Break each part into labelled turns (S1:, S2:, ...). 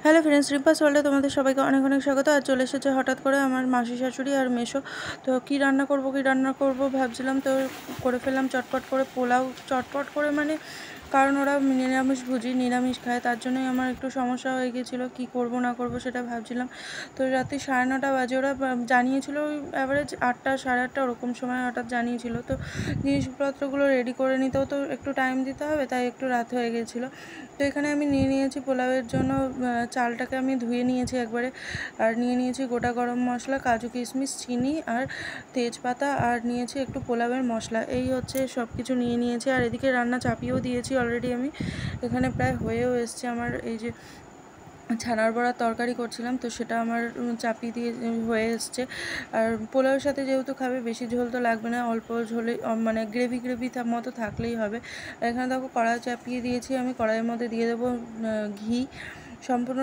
S1: Hello friends, রিম্পাস ওয়ার্ল্ডে তোমাদের সবাইকে অনেক অনেক স্বাগত। আর চলে এসেছে হঠাৎ করে আমার মাসি শাশুড়ি আর মেসো। তো কী রান্না করব ভাবছিলাম, তো করে ফেললাম চটপট করে পোলাও। চটপট করে মানে কারণ ওরা নিরামিষ খায়, তার জন্যই আমার একটু সমস্যা হয়ে গিয়েছিলো কী করব না করব সেটা ভাবছিলাম। তো রাত্রি 9:30 বাজে, ওরা জানিয়েছিল ওই অ্যাভারেজ 8টা 8:30 ওরকম সময় হঠাৎ জানিয়েছিল। তো জিনিসপত্রগুলো রেডি করে নিতেও তো একটু টাইম দিতে হবে, তাই একটু রাত হয়ে গেছিলো। তো এখানে আমি নিয়ে নিয়েছি পোলাওয়ের জন্য চালটাকে আমি ধুয়ে নিয়েছি একবারে। আর নিয়ে নিয়েছি গোটা গরম মশলা, কাজু কিশমিশ, চিনি আর তেজপাতা, আর নিয়েছি একটু পোলাওয়ের মশলা। এই হচ্ছে সব কিছু নিয়ে নিয়েছি। আর এদিকে রান্না চাপিয়েও দিয়েছি অলরেডি আমি। এখানে প্রায় হয়েও এসছে আমার, এই যে ছানার বড়ার তরকারি করছিলাম, তো সেটা আমার চাপিয়ে দিয়ে হয়ে এসছে। আর পোলাওয়ের সাথে যেহেতু খাবে, বেশি ঝোল তো লাগবে না, অল্প ঝোলে মানে গ্রেভি মতো থাকলেই হবে। এখানে দেখো কড়াই চাপিয়ে দিয়েছি আমি। কড়াইয়ের মধ্যে দিয়ে দেবো ঘি। সম্পূর্ণ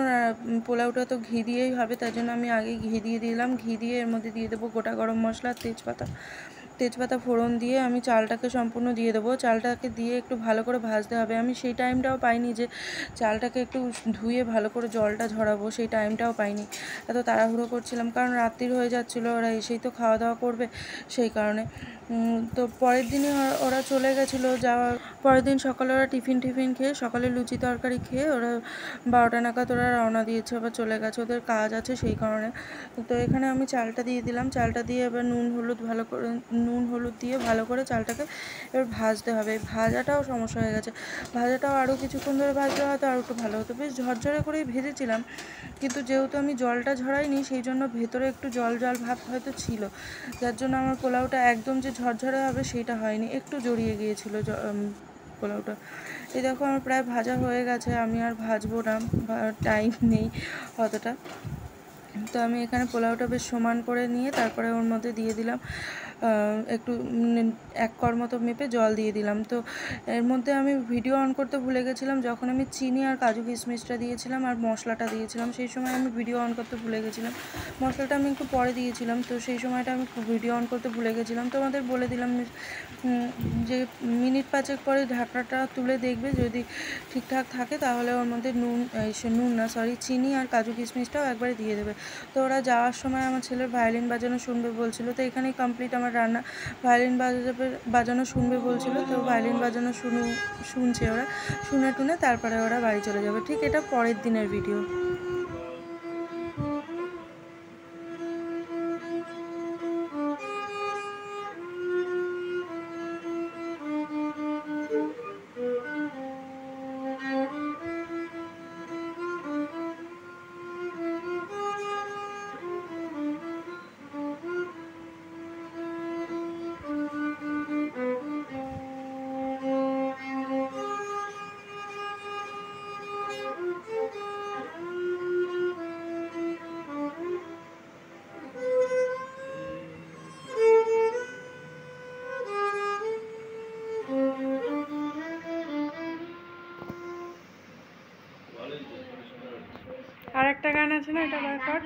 S1: পোলাওটা তো ঘি দিয়েই হবে, তার জন্য আমি আগেই ঘি দিয়ে দিলাম। ঘি দিয়ে এর মধ্যে দিয়ে দেবো গোটা গরম মশলা, তেজপাতা ফোড়ন দিয়ে আমি চালটাকে সম্পূর্ণ দিয়ে দেবো। চালটাকে দিয়ে একটু ভালো করে ভাজতে হবে। আমি সেই টাইমটাও পাইনি যে চালটাকে একটু ধুয়ে ভালো করে জলটা ঝরাবো, সেই টাইমটাও পাইনি। এত তাড়াহুড়ো করছিলাম কারণ রাত্রির হয়ে যাচ্ছিলো, ওরা এসেই তো খাওয়া দাওয়া করবে, সেই কারণে। তো পরের দিনে ওরা চলে গেছিলো। যাওয়ার পরের দিন সকালে ওরা টিফিন খেয়ে, সকালে লুচি তরকারি খেয়ে ওরা 12টা নাগাদ ওরা রওনা দিয়েছে, আবার চলে গেছে, ওদের কাজ আছে সেই কারণে। তো এখানে আমি চালটা দিয়ে দিলাম। চালটা দিয়ে এবার নুন হলুদ দিয়ে ভালো করে চালটাকে এবার ভাজতে হবে। ভাজাটাও সমস্যা হয়ে গেছে, ভাজাটাও আরও কিছুক্ষণ ধরে ভাজলে হয়তো আরও একটু ভালো হতো। বেশ ঝরঝরে করেই ভেজেছিলাম, কিন্তু যেহেতু আমি জলটা ঝরাইনি, সেই জন্য ভেতরে একটু জল ভাব হয়তো ছিল, যার জন্য আমার পোলাওটা একদম যে ঝরঝরে হবে সেটা হয়নি, একটু জড়িয়ে গিয়েছিল পোলাওটা। এই দেখো আমার প্রায় ভাজা হয়ে গেছে, আমি আর ভাজবো না, টাইম নেই অতটা। তো আমি এখানে পোলাওটা বেশ সমান করে নিয়ে তারপরে ওর মধ্যে দিয়ে দিলাম একটু 1 কড় মতো মেপে জল দিয়ে দিলাম। তো এর মধ্যে আমি ভিডিও অন করতে ভুলে গেছিলাম, যখন আমি চিনি আর কাজু কিশমিশটা দিয়েছিলাম আর মশলাটা দিয়েছিলাম, সেই সময় আমি ভিডিও অন করতে ভুলে গেছিলাম। মশলাটা আমি একটু পরে দিয়েছিলাম, তো সেই সময়টা আমি ভিডিও অন করতে ভুলে গেছিলাম। তোমাদের বলে দিলাম যে মিনিট 5 পরে ঢাকনাটা তুলে দেখবে, যদি ঠিকঠাক থাকে তাহলে ওর মধ্যে চিনি আর কাজু কিশমিশটাও একবারে দিয়ে দেবে। তো ওরা যাওয়ার সময় আমার ছেলের ভায়োলিন বাজানো শুনবে বলছিল, তো এখানেই কমপ্লিট আমার রান্না। ভায়োলিন বাজানো শুনবে বলছিল, তো ভায়োলিন বাজানো শুনছে ওরা। শুনে টুনে তারপরে ওরা বাড়ি চলে যাবে। ঠিক এটা পরের দিনের ভিডিও। আর একটা গান আছে না, এটা ব্যাপার।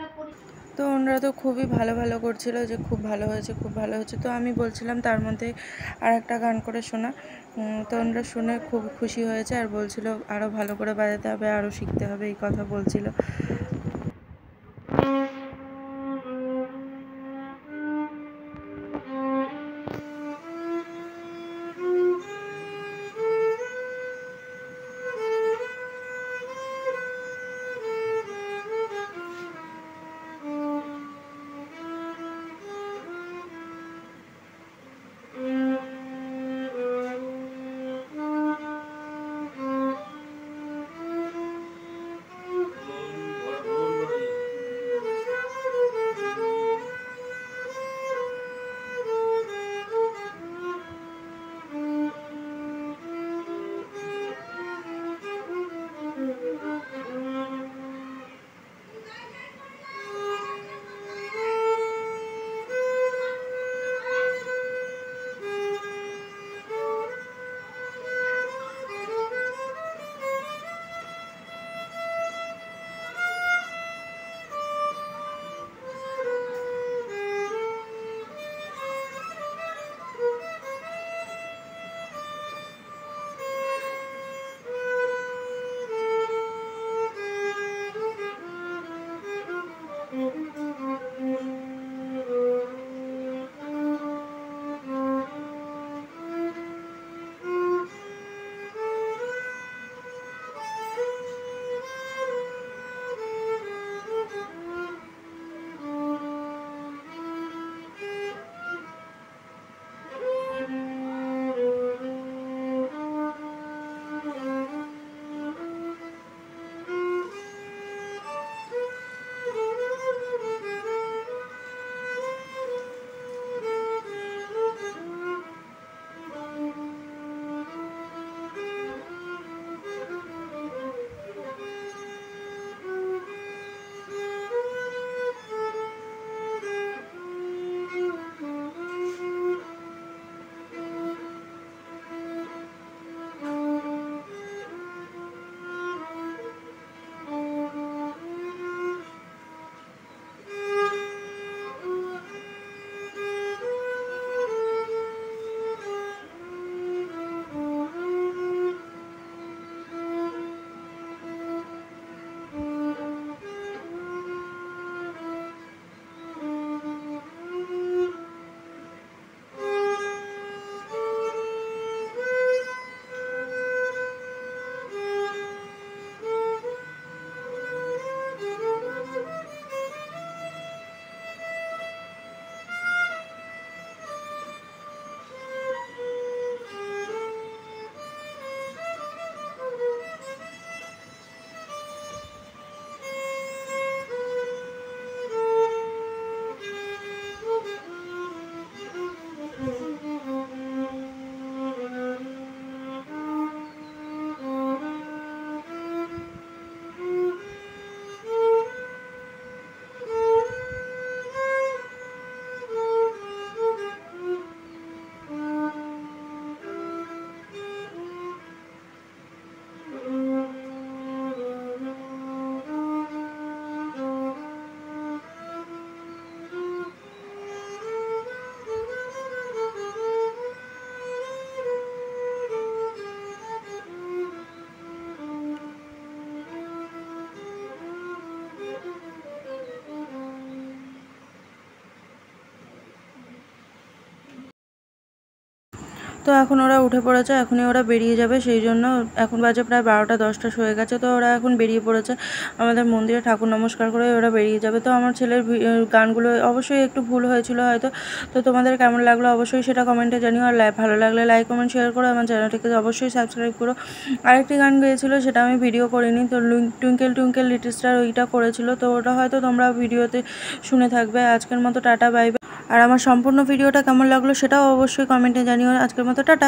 S1: তো ওনারা তো খুবই ভালো করছিল, যে খুব ভালো হয়েছে। তো আমি বলছিলাম তার মধ্যে আর একটা গান করে শোনা। তো ওনারা শুনে খুব খুশি হয়েছে আর বলছিল আরও ভালো করে বাজাতে হবে, আরও শিখতে হবে, এই কথা বলছিল। তো এখন ওরা উঠে পড়েছে, এখনই ওরা বেরিয়ে যাবে, সেই জন্য এখন বাজে প্রায় 12টা 10টা হয়ে গেছে। তো ওরা এখন বেরিয়ে পড়েছে, আমাদের মন্দিরে ঠাকুর নমস্কার করে ওরা বেরিয়ে যাবে। তো আমার ছেলের গানগুলো অবশ্যই একটু ভুল হয়েছিল হয়তো, তো তোমাদের কেমন লাগলো অবশ্যই সেটা কমেন্টে জানিও। আর ভালো লাগলে লাইক কমেন্ট শেয়ার করো, আমার চ্যানেলটিকে অবশ্যই সাবস্ক্রাইব করো। আরেকটি গান গেয়েছিল, সেটা আমি ভিডিও করিনি, তো টুইঙ্কেল টুইঙ্কেল লিটল স্টার ওইটা করেছিল, তো ওটা হয়তো তোমরা ভিডিওতে শুনে থাকবে। আজকের মতো টাটা বাই বাই। আর আমার সম্পূর্ণ ভিডিওটা কেমন লাগলো সেটাও অবশ্যই কমেন্টে জানিও। আজকের মতো টাটা।